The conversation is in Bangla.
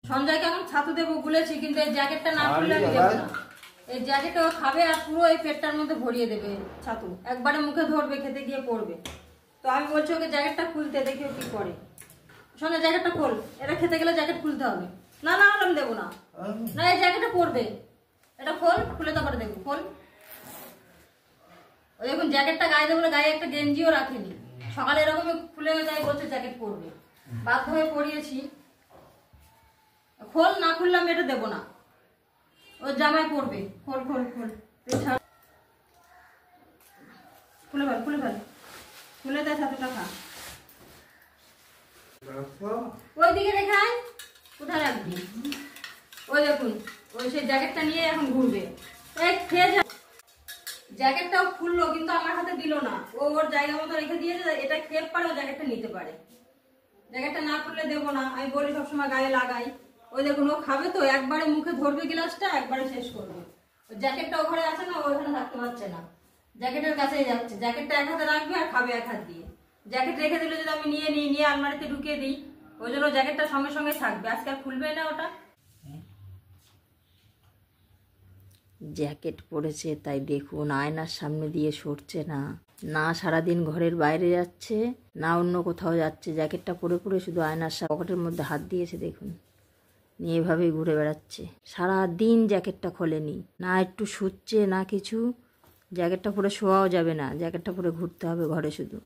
সঞ্জয়কে এখন ছাতু দেবো বলেছি, কিন্তু এই জ্যাকেটটা না খুললে আমি দেবো না। এই জ্যাকেটটা ও খাবে আর পুরো এই পেটটার মধ্যে ভরিয়ে দেবে ছাতু, একবারে মুখে ধরবে, খেতে গিয়ে পড়বে। তো আমি বলছি ওকে জ্যাকেটটা খুলতে, দেখি ও কি করে। সঞ্জয় জ্যাকেটটা খোল, এটা খেতে গেলে জ্যাকেট খুলতে হবে। না না আমি দেবো না, না এই জ্যাকেটটা পরবে, এটা খোল, খুলে তারপরে দেখবো। খোল। ওই দেখুন জ্যাকেটটা গায়ে দেবো, গায়ে একটা গেঞ্জিও রাখেনি, সকালে এরকমই খুলে যায়, বলছে জ্যাকেট পরবে, বাধ্য হয়ে পরিয়েছি। খোল, না খুললে আমি এটা দেবো না, ওর জামাই পরবে। খোল খোল খোল, খুলে ফেল, খুলে ফেল, খুলে দেয় ছাতুটা খা। ওই দিকে রেখে আয়, কোথায় রাখবি? ওই দেখুন ওই সেই জ্যাকেটটা নিয়ে এখন ঘুরবে। এই খেয়ে যা। জ্যাকেটটাও খুললো কিন্তু আমার হাতে দিল না, ও ওর জায়গা মতো রেখে দিয়েছে, এটা খেয়ে পারে ও জ্যাকেটটা নিতে পারে। জ্যাকেটটা না খুললে দেবো না, আমি বলি সবসময় গায়ে লাগাই। ওই দেখুন ও খাবে তো একবারে মুখে ধরবে গ্লাসটা, একবারে শেষ করবে। ওই জ্যাকেটটা ওখানে আছে না, ওখানে থাকতে পারছে না, জ্যাকেটের কাছেই যাচ্ছে। জ্যাকেটটা এক হাতে রাখবে আর খাবে এক হাত দিয়ে। জ্যাকেট রেখে দিলে যদি আমি নিয়ে আলমারিতে ঢুকিয়ে দিই, ওই জন্য জ্যাকেটটা সঙ্গে সঙ্গে থাকবে, আজকে আর খুলবে না ওটা। জ্যাকেট পরেছে তাই দেখুন আয়নার সামনে দিয়ে সরছে না, না সারাদিন ঘরের বাইরে যাচ্ছে, না অন্য কোথাও যাচ্ছে। জ্যাকেটটা পরে পরে শুধু আয়নার পকেটের মধ্যে হাত দিয়েছে, দেখুন নিয়ে এভাবেই ঘুরে বেড়াচ্ছে। সারাদিন জ্যাকেটটা খোলেনি, না একটু শুচ্ছে না কিছু। জ্যাকেটটা পরে শোয়াও যাবে না, জ্যাকেটটা পরে ঘুরতে হবে ঘরে শুধু।